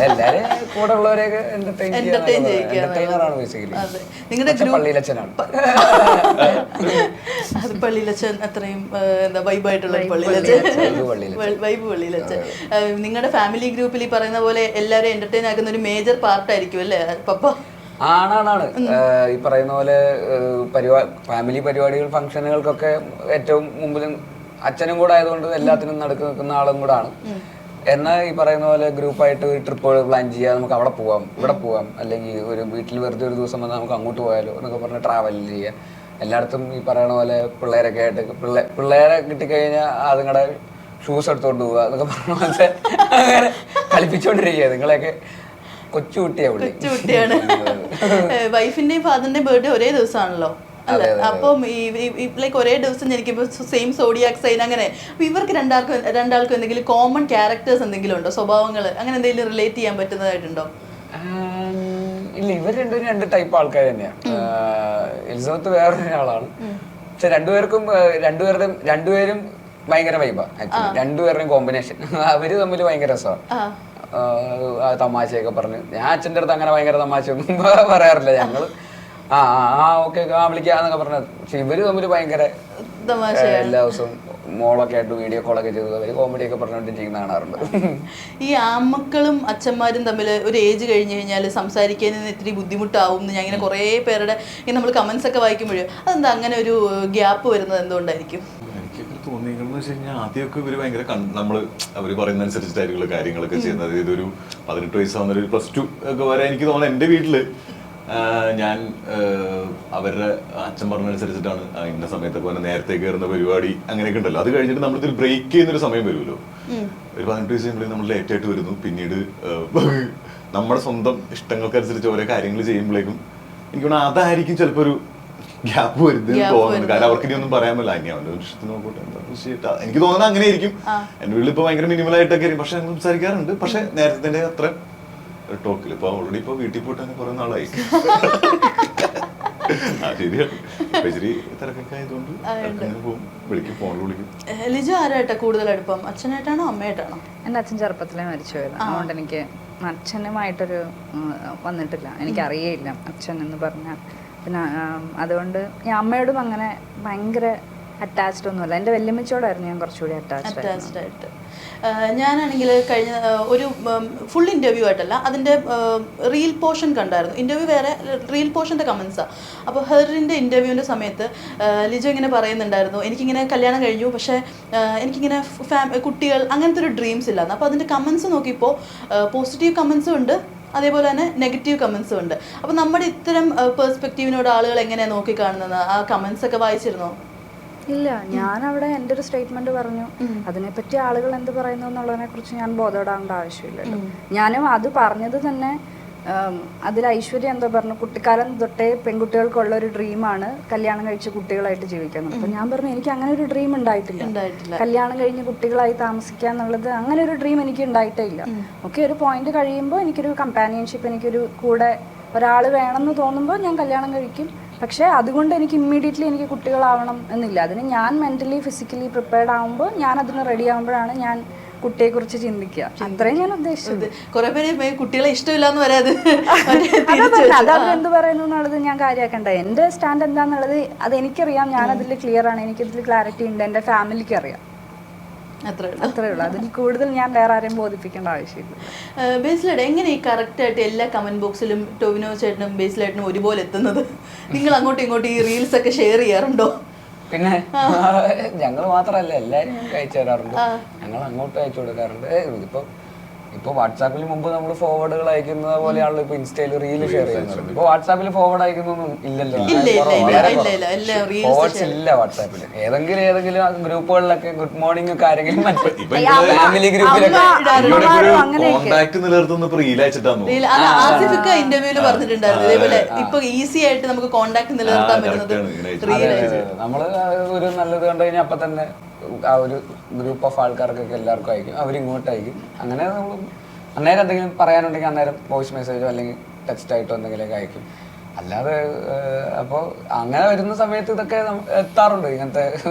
എല്ലാരും കൂടെ ഉള്ളവരെയൊക്കെ എന്റർടൈനറാണ് ബേസിക്കലി. നിങ്ങളുടെ പള്ളിയിലച്ഛനാണ്. അത് പള്ളിയിലച്ഛൻ അത്രയും എന്താ വൈബായിട്ടുള്ള പള്ളിയിലച്ഛൻ, വൈബ് പള്ളിയിലച്ഛൻ. നിങ്ങളുടെ ഫാമിലി ഗ്രൂപ്പിൽ ഈ പറയുന്ന പോലെ എല്ലാവരും എന്റർടൈൻ ആക്കുന്ന ഒരു മേജർ പാർട്ടായിരിക്കും അല്ലേ പപ്പ? ആണാണ്. ഈ പറയുന്ന പോലെ ഫാമിലി പരിപാടികൾ ഫംഗ്ഷനുകൾക്കൊക്കെ ഏറ്റവും മുമ്പിലും അച്ഛനും കൂടെ ആയതുകൊണ്ട് എല്ലാത്തിനും നടുക്ക് നിൽക്കുന്ന ആളും കൂടെ ആണ്. എന്നാൽ ഈ പറയുന്ന പോലെ ഗ്രൂപ്പായിട്ട് ട്രിപ്പുകൾ പ്ലാൻ ചെയ്യുക, നമുക്ക് അവിടെ പോവാം ഇവിടെ പോവാം, അല്ലെങ്കിൽ ഒരു വീട്ടിൽ വെറുതെ ഒരു ദിവസം വന്നാൽ നമുക്ക് അങ്ങോട്ട് പോയാലോ എന്നൊക്കെ പറഞ്ഞ് ട്രാവൽ ചെയ്യുക. എല്ലായിടത്തും ഈ പറയണ പോലെ പിള്ളേരൊക്കെ ആയിട്ട് പിള്ളേരെ കിട്ടിക്കഴിഞ്ഞാൽ അതുങ്ങളുടെ ഷൂസ് എടുത്തോണ്ട് പോവുക എന്നൊക്കെ പറഞ്ഞ പോലത്തെ അങ്ങനെ കളിപ്പിച്ചോണ്ടിരിക്കുക. നിങ്ങളെയൊക്കെ കൊച്ചുകുട്ടിയാണ്. വൈഫിന്റെയും ഫാദറിന്റെയും ബർത്ത്ഡേ ഒരേ ദിവസമാണല്ലോ അല്ലെ? അപ്പം ലൈക്ക് ഒരേ ദിവസം ജനിക്കുമ്പോൾ സെയിം സോഡിയാക് സൈൻ അങ്ങനെ. അപ്പൊ ഇവർക്ക് രണ്ടാൾക്കും എന്തെങ്കിലും കോമൺ ക്യാരക്ടേഴ്സ് എന്തെങ്കിലും ഉണ്ടോ, സ്വഭാവങ്ങൾ അങ്ങനെ എന്തെങ്കിലും റിലേറ്റ് ചെയ്യാൻ പറ്റുന്നതായിട്ടുണ്ടോ? ഇല്ല, ഇവർ രണ്ടുപേരും രണ്ട് ടൈപ്പ് ആൾക്കാർ തന്നെയാണ്. എലിസബത്ത് വേറൊരാളാണ്. പക്ഷെ രണ്ടുപേരും ഭയങ്കര വൈബാ. ആക്ച്വലി രണ്ടുപേരുടെയും കോമ്പിനേഷൻ അവര് തമ്മിൽ ഭയങ്കര രസമാണ്. തമാശയൊക്കെ പറഞ്ഞു. ഞാൻ അച്ഛൻ്റെ അടുത്ത് അങ്ങനെ ഭയങ്കര തമാശയൊന്നും പറയാറില്ല. ഞങ്ങള് ഓക്കെ വിളിക്കാന്നൊക്കെ പറഞ്ഞത്. പക്ഷെ ഇവര് തമ്മിൽ ഭയങ്കര എല്ലാ ദിവസവും മോളൊക്കെ ആയിട്ട് വീഡിയോ കോളൊക്കെ ചെയ്ത് അവര് കോമഡിയൊക്കെ പറഞ്ഞുകൊണ്ട് ചെയ്യുന്ന കാണാറുണ്ട്. ഈ ആമക്കളും അച്ഛന്മാരും തമ്മിൽ ഒരു ഏജ് കഴിഞ്ഞ് കഴിഞ്ഞാൽ സംസാരിക്കാൻ ഇത്തിരി ബുദ്ധിമുട്ടാവും എന്ന് ഞാൻ ഇങ്ങനെ കുറേ പേരുടെ നമ്മൾ കമന്റ്സ് ഒക്കെ വായിക്കുമ്പോൾ അതെന്താ അങ്ങനെ ഒരു ഗ്യാപ്പ് വരുന്നത് എന്തുകൊണ്ടായിരിക്കും? തോന്നിയെന്ന് വെച്ച് കഴിഞ്ഞാൽ ആദ്യമൊക്കെ ഇവര് ഭയങ്കര നമ്മള് അവര് പറയുന്ന അനുസരിച്ചിട്ടായിരിക്കും കാര്യങ്ങളൊക്കെ ചെയ്യുന്നത്. ഇതൊരു 18 വയസ്സാവുന്ന ഒരു +2 ഒക്കെ വരെ എനിക്ക് തോന്നുന്നത് എൻ്റെ വീട്ടില് ഞാൻ അവരുടെ അച്ഛൻ പറഞ്ഞനുസരിച്ചിട്ടാണ് ഇന്ന സമയത്തൊക്കെ പോലെ നേരത്തെ കയറുന്ന പരിപാടി അങ്ങനെയൊക്കെ ഉണ്ടല്ലോ. അത് കഴിഞ്ഞിട്ട് നമ്മളിതിൽ ബ്രേക്ക് ചെയ്യുന്നൊരു സമയം വരുമല്ലോ. ഒരു 18 വയസ്സ് കഴിയുമ്പോഴേ നമ്മൾ ലേറ്റ് ആയിട്ട് വരുന്നു. പിന്നീട് നമ്മുടെ സ്വന്തം ഇഷ്ടങ്ങൾക്കനുസരിച്ച് ഓരോ കാര്യങ്ങൾ ചെയ്യുമ്പോഴേക്കും എനിക്ക് തോന്നുന്നു അതായിരിക്കും ചിലപ്പോൾ ഒരു ഗ്യാപ്പ് വരുന്നത് തോന്നുന്നുണ്ട്. കാരണം അവർക്ക് ഇനി ഒന്നും പറയാൻ പറ്റില്ല. ഇനി അവൻ്റെ ഇഷ്ടത്തിന് നോക്കട്ടെ, എനിക്ക് തോന്നുന്നത് അങ്ങനെ ആയിരിക്കും. എൻ്റെ വീട്ടിൽ ഇപ്പൊ ഭയങ്കര മിനിമലായിട്ടൊക്കെ ആയിരിക്കും, പക്ഷെ ഞങ്ങൾ സംസാരിക്കാറുണ്ട്. പക്ഷെ നേരത്തെ അത്ര ടോക്കിൽ ഇപ്പൊ ഓൾറെഡി ഇപ്പൊ വീട്ടിൽ പോയിട്ട് തന്നെ കുറെ നാളായി. ശരിയാണ്, ഇച്ചിരി തിരക്കൊക്കെ ആയതുകൊണ്ട് വിളിക്കും, ഫോണിൽ വിളിക്കും. ലിജു ആരായിട്ടാ കൂടുതൽ അടുപ്പം, അച്ഛനായിട്ടാണോ അമ്മയായിട്ടാണോ? എൻ്റെ അച്ഛൻ ചെറുപ്പത്തിലേ മരിച്ചു പോയത്. അതുകൊണ്ട് എനിക്ക് അച്ഛനുമായിട്ടൊരു വന്നിട്ടില്ല, എനിക്കറിയേയില്ല അച്ഛൻ എന്ന് പറഞ്ഞാൽ. പിന്നെ അതുകൊണ്ട് ഞാൻ അമ്മയോടും അങ്ങനെ ഭയങ്കര അറ്റാച്ച്ഡ് ഒന്നുമല്ല. എൻ്റെ വല്യമ്മച്ചോടായിരുന്നു ഞാൻ കുറച്ചുകൂടി അറ്റാച്ച്ഡ് ആയിട്ട്. ഞാനാണെങ്കിൽ കഴിഞ്ഞ ഒരു ഫുൾ ഇൻ്റർവ്യൂ ആയിട്ടല്ല, അതിൻ്റെ റീൽ പോർഷൻ കണ്ടായിരുന്നു. ഇൻ്റർവ്യൂ വേറെ, റീൽ പോർഷൻ്റെ കമൻസാണ്. അപ്പോൾ ഹെറിൻ്റെ ഇൻ്റർവ്യൂവിൻ്റെ സമയത്ത് ലിജോ ഇങ്ങനെ പറയുന്നുണ്ടായിരുന്നു, എനിക്കിങ്ങനെ കല്യാണം കഴിഞ്ഞു, പക്ഷേ എനിക്കിങ്ങനെ കുട്ടികൾ അങ്ങനത്തെ ഒരു ഡ്രീംസ് ഇല്ലായിരുന്നു. അപ്പോൾ അതിൻ്റെ കമൻസ് നോക്കിയപ്പോൾ പോസിറ്റീവ് കമൻസും ഉണ്ട്, അതേപോലെ തന്നെ നെഗറ്റീവ് കമൻസും ഉണ്ട്. അപ്പോൾ നമ്മുടെ ഇത്തരം പെർസ്പെക്റ്റീവിനോട് ആളുകൾ എങ്ങനെയാണ് നോക്കിക്കാണുന്നത്? ആ കമൻസ് ഒക്കെ വായിച്ചിരുന്നോ? ഇല്ല, ഞാൻ അവിടെ എൻ്റെ ഒരു സ്റ്റേറ്റ്മെന്റ് പറഞ്ഞു. അതിനെപ്പറ്റി ആളുകൾ എന്ത് പറയുന്നു എന്നുള്ളതിനെ കുറിച്ച് ഞാൻ ബോധപ്പെടേണ്ട ആവശ്യമില്ലല്ലോ. ഞാനും അത് പറഞ്ഞത് തന്നെ അതിൽ ഐശ്വര്യ എന്താ പറഞ്ഞു, കുട്ടിക്കാലം തൊട്ടേ പെൺകുട്ടികൾക്കുള്ള ഒരു ഡ്രീമാണ് കല്യാണം കഴിച്ച് കുട്ടികളായിട്ട് ജീവിക്കുന്നത്. അപ്പം ഞാൻ പറഞ്ഞു എനിക്ക് അങ്ങനെ ഒരു ഡ്രീം ഉണ്ടായിട്ടില്ല. കല്യാണം കഴിഞ്ഞ് കുട്ടികളായി താമസിക്കുക എന്നുള്ളത് അങ്ങനെ ഒരു ഡ്രീം എനിക്ക് ഉണ്ടായിട്ടേ ഇല്ല. ഓക്കെ, ഒരു പോയിന്റ് കഴിയുമ്പോൾ എനിക്കൊരു കമ്പാനിയൻഷിപ്പ്, എനിക്കൊരു കൂടെ ഒരാൾ വേണമെന്ന് തോന്നുമ്പോൾ ഞാൻ കല്യാണം കഴിക്കും. പക്ഷേ അതുകൊണ്ട് എനിക്ക് ഇമ്മീഡിയറ്റ്ലി എനിക്ക് കുട്ടികളാവണം എന്നില്ല. അതിന് ഞാൻ മെൻ്റലി ഫിസിക്കലി പ്രിപ്പയർഡ് ആകുമ്പോൾ, ഞാൻ അതിന് റെഡി ആകുമ്പോഴാണ് ഞാൻ കുട്ടിയെക്കുറിച്ച് ചിന്തിക്കുക. അത്രയും ഞാൻ ഉദ്ദേശിച്ചത്. കുറെ പേര് കുട്ടികളെ ഇഷ്ടമില്ലാന്ന് പറയാത് അതെന്ത് പറയുന്നു എന്നുള്ളത് ഞാൻ കാര്യമാക്കണ്ട. എൻ്റെ സ്റ്റാൻഡ് എന്താന്നുള്ളത് അത് എനിക്കറിയാം. ഞാൻ അതിൽ ക്ലിയർ ആണ്, എനിക്കതിൽ ക്ലാരിറ്റി ഉണ്ട്, എൻ്റെ ഫാമിലിക്ക് അറിയാം. അത്രേ ഉള്ളൂ. അതിൽ കൂടുതൽ ഞാൻ വേറെ ആരെയും ബോധിപ്പിക്കേണ്ട ആവശ്യമില്ല. ബേസിലേട്ട് എങ്ങനെ ഈ കറക്റ്റായിട്ട് എല്ലാ കമന്റ് ബോക്സിലും ടോവിനോ ചേട്ടനും ബേസിലേട്ടനും ഒരുപോലെ എത്തുന്നത്? നിങ്ങൾ അങ്ങോട്ടും ഇങ്ങോട്ടും ഈ റീൽസ് ഒക്കെ ഷെയർ ചെയ്യാറുണ്ടോ? പിന്നെ ഞങ്ങൾ മാത്രമല്ല, എല്ലാവരും അയച്ചു തരാറുണ്ട്. ഞങ്ങൾ അങ്ങോട്ട് അയച്ചു കൊടുക്കാറുണ്ട്. ഇപ്പൊ വാട്സാപ്പിൽ മുമ്പ് നമ്മൾ ഫോർവേഡുകൾ അയക്കുന്നത് പോലെയാണല്ലോ ഇപ്പൊ ഇൻസ്റ്റയിൽ റീല് ഷെയർ ചെയ്യുന്നത്. ഇപ്പൊ വാട്സാപ്പിൽ ഫോർവേഡ് അയക്കുന്നൊന്നും ഇല്ലല്ലോ, ഫോർവേഡ്സ് ഇല്ല വാട്സാപ്പിൽ. ഏതെങ്കിലും ഗ്രൂപ്പുകളിലൊക്കെ ഗുഡ് മോർണിംഗ് ഒക്കെ ആരെങ്കിലും ഫാമിലി ഗ്രൂപ്പിലൊക്കെ ഇന്റർവ്യൂല് പറഞ്ഞിട്ടുണ്ടായിരുന്നു ഇതേപോലെ ഇപ്പൊ ഈസി ആയിട്ട് നമുക്ക് കോണ്ടാക്ട് നിലനിർത്താൻ പറ്റുന്നത്. നമ്മള് ഒരു നല്ലത് കണ്ടു കഴിഞ്ഞാൽ അപ്പൊ തന്നെ ആ ഒരു ഗ്രൂപ്പ് ഓഫ് ആൾക്കാർക്കൊക്കെ എല്ലാവർക്കും അയക്കും, അവരിങ്ങോട്ട് അയക്കും. അങ്ങനെ നമ്മൾ അന്നേരം എന്തെങ്കിലും പറയാനുണ്ടെങ്കിൽ അന്നേരം വോയിസ് മെസ്സേജോ അല്ലെങ്കിൽ ടെക്സ്റ്റ് ആയിട്ടോ എന്തെങ്കിലുമൊക്കെ അയക്കും. അല്ലാതെ അപ്പോൾ അങ്ങനെ വരുന്ന സമയത്ത് ഇതൊക്കെ എത്താറുണ്ട്, ഇങ്ങനത്തെ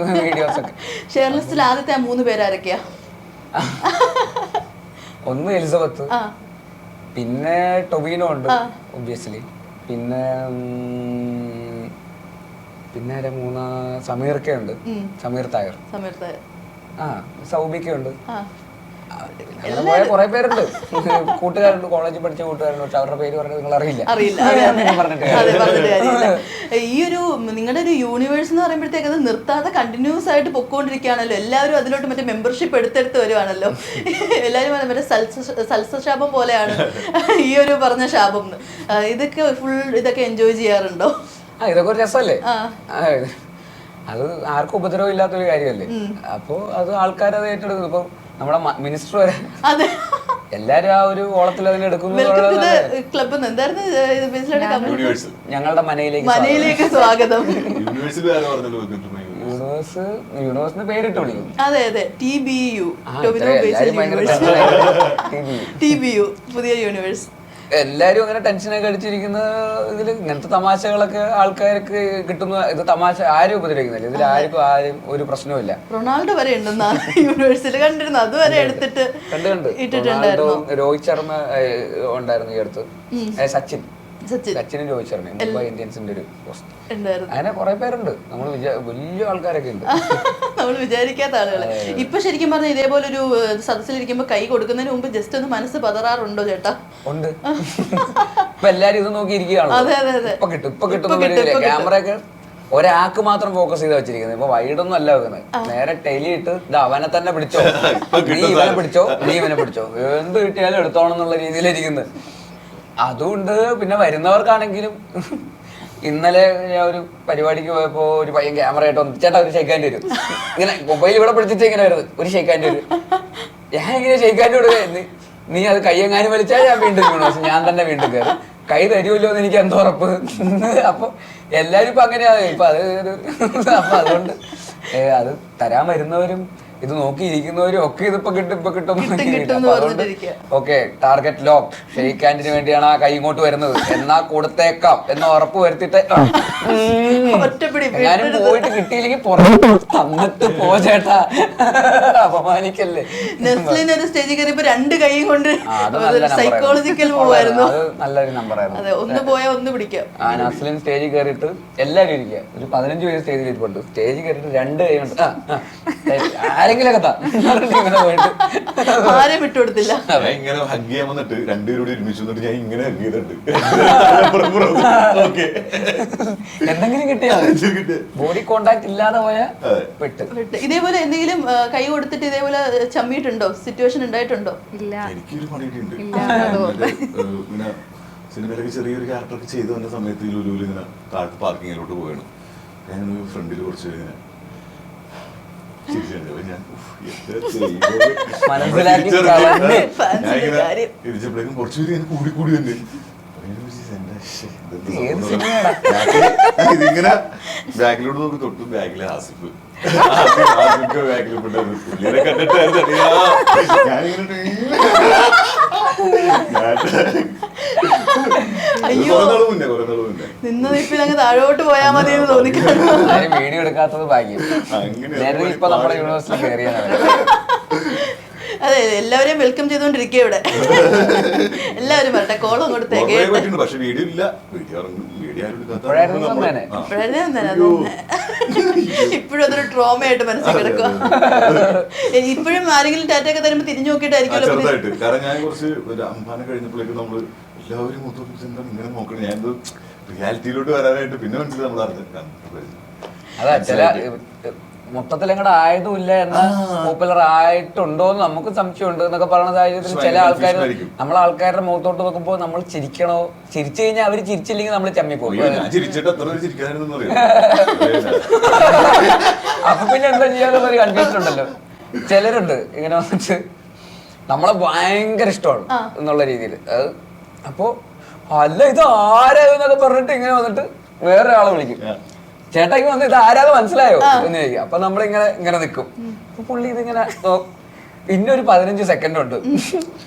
വീഡിയോസ് ഒക്കെ. ഷെയർ ലിസ്റ്റിൽ ആദ്യത്തെ 3 പേരാരൊക്കെയാ? ഒന്ന് എലിസബത്ത്, പിന്നെ ടൊബീനോ ഉണ്ട് ഒബ്വിയസ്ലി, പിന്നെ സമീർക്കുണ്ട്, സമീർ തായർ, സൗബിക്കുണ്ട്. കുറെ പേരുണ്ട്, കൂട്ടുകാരുണ്ട്, കോളേജിൽ പഠിച്ച കൂട്ടുകാരുണ്ട്. പക്ഷെ അവരുടെ പേര് പറഞ്ഞത് നിങ്ങൾ അറിയില്ല. ഈ ഒരു നിങ്ങളുടെ ഒരു യൂണിവേഴ്സ് എന്ന് പറയുമ്പോഴത്തേക്ക് അത് നിർത്താതെ കണ്ടിന്യൂസ് ആയിട്ട് പൊക്കോണ്ടിരിക്കുകയാണല്ലോ. എല്ലാവരും അതിലോട്ട് മറ്റേ മെമ്പർഷിപ്പ് എടുത്തെടുത്ത് വരുവാണല്ലോ. എല്ലാവരും മറ്റേ സൽസശാപം പോലെയാണ് ഈ ഒരു പറഞ്ഞ ശാപം. ഇതൊക്കെ ഫുൾ ഇതൊക്കെ എൻജോയ് ചെയ്യാറുണ്ടോ? ഇതൊക്കെ ഒരു രസമല്ലേ, അത് ആർക്കും ഉപദ്രവം ഇല്ലാത്തൊരു കാര്യമല്ലേ. അപ്പൊ അത് ആൾക്കാരത് ഏറ്റെടുക്കും. ഇപ്പൊ നമ്മുടെ മിനിസ്റ്റർ വരെ എല്ലാരും ആ ഒരു ഓളത്തിൽ അതിനെടുക്കുന്നു. ഞങ്ങളുടെ മനയിലേക്ക് സ്വാഗതം. യൂണിവേഴ്സിന് പേരിട്ട് വിളിക്കും. അതെ അതെ, TBU, പുതിയ യൂണിവേഴ്സ്. എല്ലാരും അങ്ങനെ ടെൻഷനൊക്കെ അടിച്ചിരിക്കുന്ന ഇതിൽ ഇങ്ങനത്തെ തമാശകളൊക്കെ ആൾക്കാർക്ക് കിട്ടുന്ന. ഇത് തമാശ ആരും ഉപദ്രവിക്കുന്നില്ല, ഇതിൽ ആരും ഒരു പ്രശ്നവും. റൊണാൾഡോ വരെ ഉണ്ടെന്നാ യൂണിവേഴ്സിൽ കണ്ടിരുന്നു, അതുവരെ എടുത്തിട്ട് ഇട്ടിട്ടുണ്ടായിരുന്നു. രോഹിത് ശർമ്മ ഉണ്ടായിരുന്നു ഈ അടുത്ത്, സച്ചിനും രോഹിത് ശർമ്മയും മുംബൈ ഇന്ത്യൻസിന്റെ ഒരു പോസ്റ്റ്. അങ്ങനെ കുറെ പേരുണ്ട്, നമ്മൾ വലിയ ആൾക്കാരൊക്കെ ഉണ്ട്, നമ്മൾ വിചാരിക്കാത്ത ആളുകള്. ഇപ്പൊ ശരിക്കും പറഞ്ഞാൽ ഇതേപോലെ ഒരു സദസ്സിലിരിക്കുമ്പോ കൈ കൊടുക്കുന്നതിന് മുമ്പ് ജസ്റ്റ് ഒന്ന് മനസ്സ് പതറാറുണ്ടോ ചേട്ടാ? ഉണ്ട്. ഇപ്പൊ എല്ലാരും ഇത് നോക്കിയിരിക്കുകയാണ്. ഇപ്പൊ കിട്ടും. ക്യാമറ ഒക്കെ ഒരാൾക്ക് മാത്രം ഫോക്കസ് ചെയ്ത് വെച്ചിരിക്കുന്നത്. ഇപ്പൊ വൈഡൊന്നും അല്ല വെക്കുന്നത്, നേരെ ടെലിയിട്ട് ഇത് അവനെ തന്നെ പിടിച്ചോ, നീ ഇവനെ പിടിച്ചോ, നീ ഇവനെ പിടിച്ചോ, എന്ത് കിട്ടിയാലും എടുത്തോണം എന്നുള്ള രീതിയിലിരിക്കുന്നത്. അതുകൊണ്ട് പിന്നെ വരുന്നവർക്കാണെങ്കിലും, ഇന്നലെ ഞാൻ ഒരു പരിപാടിക്ക് പോയപ്പോ ഒരു പയ്യൻ ക്യാമറ ആയിട്ട് വന്നു, ചേട്ടാ ഒരു ഷെയ്ക്കാൻ്റെ വരും, ഇങ്ങനെ മൊബൈൽ ഇവിടെ പിടിച്ചിട്ട് ഇങ്ങനെ വരുന്നത്, ഒരു ഷെയ്ക്കാൻ്റെ വരും. ഞാൻ ഇങ്ങനെ ഷെയ്ക്കാൻ്റെ കൊടുക്കുക, നീ അത് കയ്യെങ്ങാനും വലിച്ചാൽ ഞാൻ വീണ്ടും വീണു, പക്ഷെ ഞാൻ തന്നെ വീണ്ടും കയറും, കൈ തരുമല്ലോ എന്ന് എനിക്ക് എന്തോ ഉറപ്പ്. അപ്പൊ എല്ലാരും ഇപ്പൊ അങ്ങനെയാണ്. ഇപ്പൊ അത് അപ്പൊ അതുകൊണ്ട് അത് തരാൻ വരുന്നവരും ഇത് നോക്കിയിരിക്കുന്നവരും ഒക്കെ ഇതിപ്പോ കിട്ടും കിട്ടും ഓക്കെ ടാർഗറ്റ് ലോക്ക് ഷെയ്ക്ക് ഹാൻഡിന് വേണ്ടിയാണ് ആ കൈ ഇങ്ങോട്ട് വരുന്നത് എന്നാ കൊടുത്തേക്കാം എന്ന് ഉറപ്പ് വരുത്തിട്ട് ഞാനും പോയിട്ട് കിട്ടിയില്ലെങ്കിൽ പുറത്ത് തന്നിട്ട് പോ ചേട്ടാ, അപമാനിക്കല്ലേ. നെസ്ലിനൊരു സ്റ്റേജിൽ കയറിയപ്പോ 2 കൈ കൊണ്ട് സൈക്കോളജിക്കൽ പോവായിരുന്നു. അത് നല്ലൊരു നമ്പർ ആയിരുന്നു. അതെ, ഒന്ന് പോയാൽ ഒന്ന് പിടിക്കാം. നസ്ലിൻ സ്റ്റേജിൽ കയറിയിട്ട് എല്ലാവരും ഇരിക്കുക, ഒരു 15 പേര് സ്റ്റേജിൽ ഇരിപ്പുണ്ട്. സ്റ്റേജിൽ കയറിയിട്ട് 2 കൈ കൊണ്ട് ആരെങ്കിലും ഒക്കെ ഇങ്ങനെ പോയിട്ട് ആരെയും വിട്ടുകൊടുത്തില്ല. ഇങ്ങനെ ഹഗ് ചെയ്യാൻ വന്നിട്ട് 2 പേരോട് ഒരുമിച്ച് വന്നിട്ട് ഞാൻ ഇങ്ങനെ ഹഗ് ചെയ്തിട്ടുണ്ട്. എന്തെങ്കിലും കിട്ടിയാ ബോഡി കോണ്ടാക്ട് ഇല്ലാതെ പോയാൽ പെട്ട്. ഇതേപോലെ എന്തെങ്കിലും കൈ കൊടുത്തിട്ട് ഇതേപോലെ ചമ്മിയിട്ടുണ്ടോ, സിറ്റുവേഷൻ ഉണ്ടായിട്ടുണ്ടോ? ഇല്ല. എനിക്കൊരു പണിയിട്ടുണ്ട്. ഇങ്ങനെ സിനിമയിലൊക്കെ ചെറിയൊരു ക്യാരക്ടറൊക്കെ ചെയ്തു വന്ന സമയത്ത് ലുലുവിൽ ഇങ്ങനെ താഴത്ത് പാർക്കിങ്ങിലോട്ട് പോവാണ്. ഞാൻ ഫ്രണ്ടിൽ കുറച്ച് ഇങ്ങനെ തിരിച്ചപ്പോഴേക്കും കുറച്ച് പേര് ഇങ്ങനെ കൂടി തന്നെ ഇതിങ്ങനെ ബാഗിലോട്ട് നോക്കി തൊട്ടു. ബാഗിലെ ആസിഫ് ബാഗിൽ പുള്ളിയെ കണ്ടിട്ടായിരുന്നു ഞാനിങ്ങനെ നിന്ന് നിപ്പിൽ അങ്ങ് താഴോട്ട് പോയാൽ മതി എന്ന് തോന്നിക്കാണോ? വീഡിയോ എടുക്കാത്തത് ഭാഗ്യം. ഇപ്പൊ നമ്മുടെ യൂണിവേഴ്സിറ്റി കയറിയാണ്. അതെ, എല്ലാവരെയും വെൽക്കം ചെയ്തോണ്ടിരിക്കുക ഇവിടെ. എല്ലാവരും വരട്ടെ, കോളം അങ്ങോട്ട് തികയട്ടെ. ഇപ്പോഴും അതൊരു ട്രോമയായിട്ട് മനസ്സിൽ കിടക്കുക. ഇപ്പോഴും ആരെങ്കിലും ടാറ്റൊക്കെ തരുമ്പോ തിരിഞ്ഞു നോക്കിയിട്ടായിരിക്കുമല്ലോ. കാരണം ഞാൻ കുറച്ച് അമ്പാനെ കഴിഞ്ഞപ്പോഴേക്കും നമ്മള് എല്ലാവരും ഇങ്ങനെ നോക്കണം. ഞാൻ റിയാലിറ്റിയിലോട്ട് വരാനായിട്ട് പിന്നെ മനസ്സിലായി നമ്മൾ അതാ ചില മൊത്തത്തിൽ അങ്ങോട്ട് ആയതുമില്ല എന്ന പോപ്പുലർ ആയിട്ടുണ്ടോ എന്ന് നമുക്ക് സംശയമുണ്ട് എന്നൊക്കെ പറയുന്ന സാഹചര്യത്തിൽ ചില ആൾക്കാർ നമ്മളെ ആൾക്കാരുടെ മുഖത്തോട്ട് നോക്കുമ്പോൾ നമ്മൾ ചിരിക്കണോ, ചിരിച്ചു കഴിഞ്ഞാൽ അവര് ചിരിച്ചില്ലെങ്കിൽ നമ്മൾ ചമ്മിപ്പോയി. അപ്പൊ പിന്നെ എന്താ ചെയ്യാന്നൊരു കൺഫ്യൂഷൻ ഉണ്ടല്ലോ. ചിലരുണ്ട് ഇങ്ങനെ വന്നിട്ട് നമ്മളെ ഭയങ്കര ഇഷ്ടമാണ് എന്നുള്ള രീതിയിൽ. അപ്പോ അല്ല ഇത് ആരാന്നൊക്കെ പറഞ്ഞിട്ട് ഇങ്ങനെ വന്നിട്ട് വേറെ ആളെ വിളിക്കും. ചേട്ടാക്ക് വന്ന് ഇത് ആരാത് മനസ്സിലായോ എന്ന് ചോദിക്കും. അപ്പൊ നമ്മളിങ്ങനെ ഇങ്ങനെ നിൽക്കും. അപ്പൊ പുള്ളി ഇതിങ്ങനെ പിന്നെ ഒരു 15 സെക്കൻഡ് ഉണ്ട്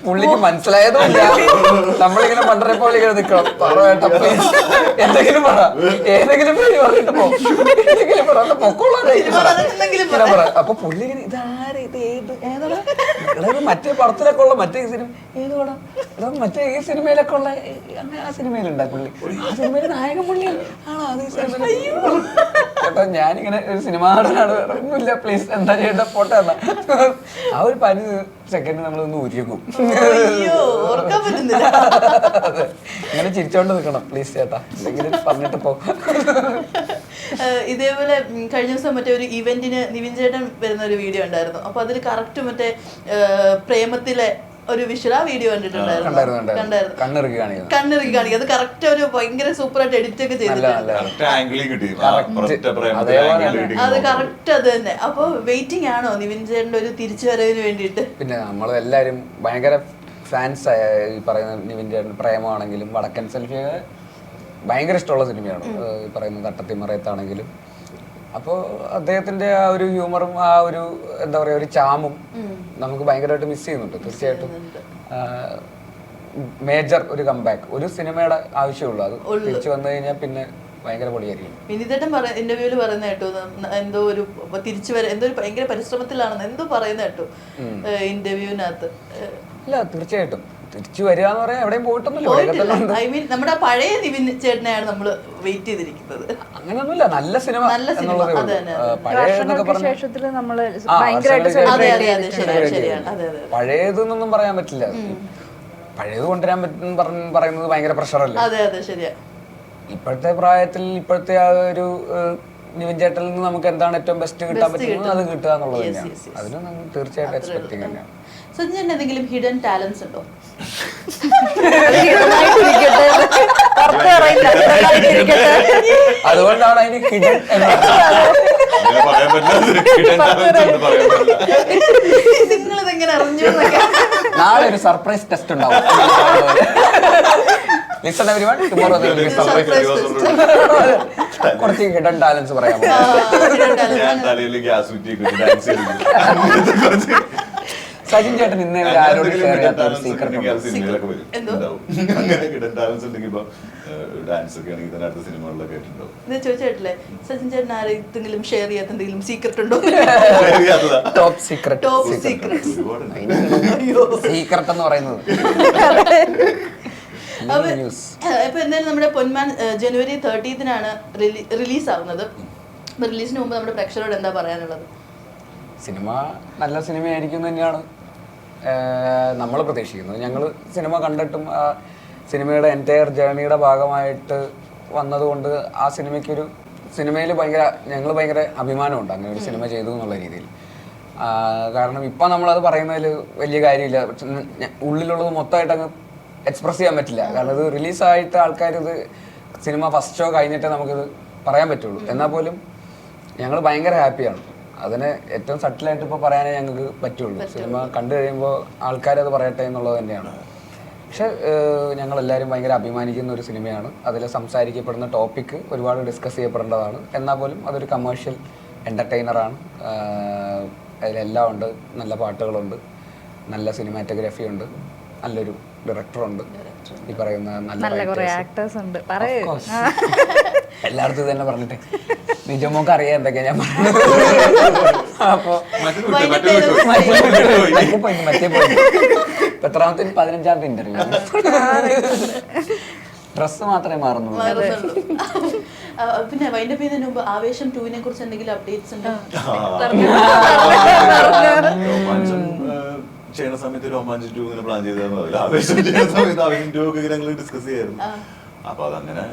പുള്ളിക്ക് മനസ്സിലായതുമില്ല. നമ്മളിങ്ങനെ പണ്ടരെ പോലെ ഇങ്ങനെ നിൽക്കണം. പറയേട്ടാ പ്ലീസ് എന്തെങ്കിലും പറ, ഏതെങ്കിലും പേര് പറഞ്ഞിട്ട് പോ, എന്തെങ്കിലും പറ, അപ്പൊ പുള്ളി ഇങ്ങനെ ഇതാരെ ഇത് ഏത് ഏതാണ് മറ്റേ പടത്തിലൊക്കെ ഉള്ള മറ്റേ സിനിമ ഏത് പടം മറ്റേ ഈ സിനിമയിലൊക്കെ ഉള്ള അങ്ങനെ ആ സിനിമയിലുണ്ടാ പുള്ളി, ആ സിനിമയിൽ നായകൻ പുള്ളിയാണ് ആണോ അത് ഈ സിനിമ. ചേട്ടാ ഞാനിങ്ങനെ ഒരു സിനിമ നടനാണ്, ഒന്നുമില്ല പ്ലീസ് എന്താ ചെയ്യേണ്ട പോട്ടെ എന്നാ. ആ ഒരു 15 സെക്കൻഡ് നമ്മളൊന്ന് ഊരിയേക്കും. ഇങ്ങനെ ചിരിച്ചോണ്ട് നിൽക്കണം പ്ലീസ് ചേട്ടാ എന്തെങ്കിലും പറഞ്ഞിട്ട് പോ. ഇതേപോലെ കഴിഞ്ഞ ദിവസം മറ്റേ ഒരു ഇവന്റിന് നിവിൻ ചേട്ടൻ വരുന്ന ഒരു വീഡിയോ ഉണ്ടായിരുന്നു. അപ്പൊ അതിൽ കറക്റ്റ് മറ്റേ പ്രേമത്തിലെ ഒരു വിഷ്വൽ ആ വീഡിയോ കണ്ടിട്ടുണ്ടായിരുന്നു. കണ്ണിറുക്കി കാണിക്കും. അത് കറക്റ്റ് ഒരു ഭയങ്കര സൂപ്പർ ആയിട്ട് എഡിറ്റ് ഒക്കെ ചെയ്തിട്ടുണ്ട്. അത് കറക്റ്റ് അത് തന്നെ. അപ്പൊ വെയിറ്റിംഗ് ആണോ നിവിൻ ചേട്ടന്റെ ഒരു തിരിച്ചുവരവിന് വേണ്ടിയിട്ട്? പിന്നെ നമ്മളെല്ലാരും ഭയങ്കര ഫാൻസ് ഈ പറയുന്ന നിവിൻ ചേട്ടൻ. പ്രേമമാണെങ്കിലും വടക്കൻ സെൽഫി ഭയങ്കര ഇഷ്ടമുള്ള സിനിമയാണ്. ഈ പറയുന്ന തട്ടത്തിമറയത്താണെങ്കിലും. അപ്പോൾ അദ്ദേഹത്തിന്റെ ആ ഒരു ഹ്യൂമറും ആ ഒരു എന്താ പറയാ ഒരു ചാമും നമുക്ക് ഭയങ്കരമായിട്ട് മിസ് ചെയ്യുന്നുണ്ട്. തീർച്ചയായിട്ടും മേജർ ഒരു കംബാക്ക് ഒരു സിനിമയുടെ ആവശ്യമുള്ളൂ. അത് തിരിച്ചു വന്നു കഴിഞ്ഞാൽ പിന്നെ ഭയങ്കര പൊളിയായിരിക്കും. വിനീതേട്ടൻ ഇന്റർവ്യൂല് പറയുന്ന കേട്ടു എന്തോ ഒരു തിരിച്ചു വരെ എന്തോ ഒരു ഭയങ്കര പരിശ്രമത്തിലാണെന്ന് എന്തോ പറയുന്ന കേട്ടു ഇന്റർവ്യൂവിനകത്ത്. ഇല്ല തീർച്ചയായിട്ടും തിരിച്ചു വരിക എന്ന് പറയാൻ എവിടെയും പോയിട്ടൊന്നുമില്ല. ഐ മീൻ നമ്മുടെ പഴയ നിവിൻ ചേട്ടനെയാണ് നമ്മള് വെയിറ്റ് ചെയ്തിരിക്കുന്നത്. അങ്ങനെയൊന്നുമില്ല, നല്ല സിനിമ എന്നുള്ളത് പഴയതെന്നൊന്നും പറയാൻ പറ്റില്ല. പഴയത് കൊണ്ടുവരാൻ പറയുന്നത് ഭയങ്കര പ്രഷറല്ലേ. ഇപ്പോഴത്തെ പ്രായത്തിൽ ഇപ്പോഴത്തെ ആ ഒരു നിവിൻ ചേട്ടനിൽ നിന്ന് നമുക്ക് എന്താണ് ഏറ്റവും ബെസ്റ്റ് കിട്ടാൻ പറ്റുന്നത് അത് കിട്ടുക എന്നുള്ളത് തന്നെയാണ്. അതിന് നമ്മൾ തീർച്ചയായിട്ടും എക്സ്പെക്ടിങ് തന്നെയാണ്. സുജിന് എന്തെങ്കിലും ഹിഡൻ ടാലൻസ് ഉണ്ടോ? അതുകൊണ്ടാണ് അതിന് ഹിഡൻ നിങ്ങളിതെങ്ങനെ അറിഞ്ഞു? നാളെ ഒരു സർപ്രൈസ് ടെസ്റ്റ് ഉണ്ടാവും. ലിസൺ എവരിവൺ, ടുമോറോ കുറച്ച് ഹിഡൻ ടാലൻസ് പറയാമോ? ഞാൻ തലയിൽ ഗ്യാസ് ഊറ്റി ഡാൻസ് ചെയ്തു. സജിൻ ചേട്ടൻ ഇന്നേ വരെ ആരോട് ഷെയർ ചെയ്യാത്ത ഒരു സീക്രട്ട് ഡാൻസ് ഒക്കെ ആണെങ്കിൽ തന്നെ അടുത്ത സിനിമകളിലൊക്കെ ആയിട്ടുണ്ടാവും. ഞാൻ ചോദിച്ചിട്ടില്ലേ സച്ചിൻ ചേട്ടൻ ആരെങ്കിലും ഷെയർ ചെയ്യാത്ത എന്തെങ്കിലും സീക്രട്ട് ഉണ്ടോ? Top secret. Top secret secret എന്ന് പറയുന്നത് ഇപ്പൊ എന്തായാലും നമ്മുടെ പൊന്മാൻ ജനുവരി 30th റിലീസ് ആവുന്നത്. റിലീസിന് മുമ്പ് നമ്മുടെ പ്രേക്ഷകരോട് എന്താ പറയാനുള്ളത്? സിനിമ നല്ല സിനിമയായിരിക്കും തന്നെയാണ് നമ്മൾ പ്രതീക്ഷിക്കുന്നത്. ഞങ്ങൾ സിനിമ കണ്ടിട്ടും ആ സിനിമയുടെ എൻറ്റയർ ജേർണിയുടെ ഭാഗമായിട്ട് വന്നതുകൊണ്ട് ആ സിനിമയിൽ ഭയങ്കര അഭിമാനമുണ്ട് അങ്ങനെ ഒരു സിനിമ ചെയ്തു എന്നുള്ള രീതിയിൽ. കാരണം ഇപ്പം നമ്മളത് പറയുന്നതിൽ വലിയ കാര്യമില്ല. ഉള്ളിലുള്ളത് മൊത്തമായിട്ട് അങ്ങ് എക്സ്പ്രസ് ചെയ്യാൻ പറ്റില്ല. കാരണം ഇത് റിലീസായിട്ട് ആൾക്കാരിത് സിനിമ ഫസ്റ്റ് ഷോ കഴിഞ്ഞിട്ടേ നമുക്കിത് പറയാൻ പറ്റുള്ളൂ. എന്നാൽ പോലും ഞങ്ങൾ ഭയങ്കര ഹാപ്പിയാണ്. അതിനെ ഏറ്റവും സട്ടിലായിട്ട് ഇപ്പോൾ പറയാനേ ഞങ്ങൾക്ക് പറ്റുള്ളൂ. സിനിമ കണ്ടു കഴിയുമ്പോൾ ആൾക്കാരത് പറയട്ടെ എന്നുള്ളത് തന്നെയാണ്. പക്ഷെ ഞങ്ങളെല്ലാവരും ഭയങ്കര അഭിമാനിക്കുന്ന ഒരു സിനിമയാണ്. അതിൽ സംസാരിക്കപ്പെടുന്ന ടോപ്പിക്ക് ഒരുപാട് ഡിസ്കസ് ചെയ്യപ്പെടേണ്ടതാണ്. എന്നാൽ പോലും അതൊരു കമേഴ്ഷ്യൽ എൻ്റർടൈനറാണ്. അതിലെല്ലാം ഉണ്ട്. നല്ല പാട്ടുകളുണ്ട്, നല്ല സിനിമാറ്റോഗ്രാഫി ഉണ്ട്, നല്ലൊരു ഡയറക്ടറുണ്ട്, ഈ പറയുന്ന നല്ല കുറേ ആക്ടേഴ്സ് ഉണ്ട്. എല്ലായിടത്തും തന്നെ പറഞ്ഞിട്ട് നിജമോക്ക് അറിയാം എന്തൊക്കെയാ ഞാൻ പറഞ്ഞത്. അപ്പൊ മറ്റേ പോയി എത്രാമത്തെ 15ാമത്തെ ഇന്റർവ്യൂ. ഡ്രസ് മാത്രമേ മാറുന്നുള്ളൂ. പിന്നെ വൈൻഡപ്പ് ചെയ്യുന്നതിന് മുമ്പ് ആവേശം 2 കുറിച്ച് എന്തെങ്കിലും അപ്ഡേറ്റ്സ് ഉണ്ടോ? ചെയ്യണ സമയത്ത് രോമാഞ്ചം 2 ഇങ്ങനെ പ്ലാൻ ചെയ്തായിരുന്നു. ആവേശം ചെയ്യുന്ന സമയത്ത് ആവേശം 2 ഒക്കെ ഞങ്ങൾ ഡിസ്കസ് ചെയ്യായിരുന്നു. അപ്പൊ അതങ്ങനെ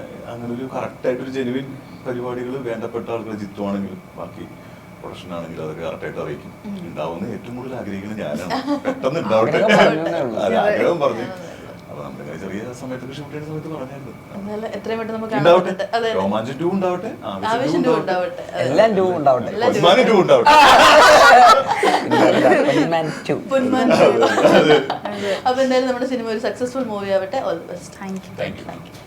ഒരു കറക്റ്റ് ആയിട്ടൊരു ജെനുവിൻ പരിപാടികൾ വേണ്ടപ്പെട്ട ആളുകൾ ജിത്തുവാണെങ്കിലും ബാക്കി പ്രൊഡക്ഷൻ ആണെങ്കിലും അതൊക്കെ കറക്റ്റായിട്ട് അറിയിക്കും. ഉണ്ടാവുന്ന ഏറ്റവും കൂടുതൽ ആഗ്രഹിക്കുന്നത് ഞാനാണ്. പെട്ടെന്ന് ഉണ്ടാവട്ടെ ആഗ്രഹം പറഞ്ഞു. അപ്പൊ നമ്മളിങ്ങനെ ചെറിയ സമയത്തൊക്കെ ഷൂട്ട് ചെയ്യുന്ന സമയത്ത് പറഞ്ഞായിരുന്നു എത്രയും പെട്ടെന്ന് നമുക്ക് രോമാഞ്ചം 2 ഉണ്ടാവട്ടെ, ആവേശം 2 ഉണ്ടാവട്ടെ, എല്ലാം 2 ഉണ്ടാവട്ടെ, പൊന്മാൻ 2 ഉണ്ടാവട്ടെ. അപ്പൊ എന്തായാലും നമ്മുടെ സിനിമ ഒരു സക്സസ്ഫുൾ മൂവി ആവട്ടെ. All the best. Thank you.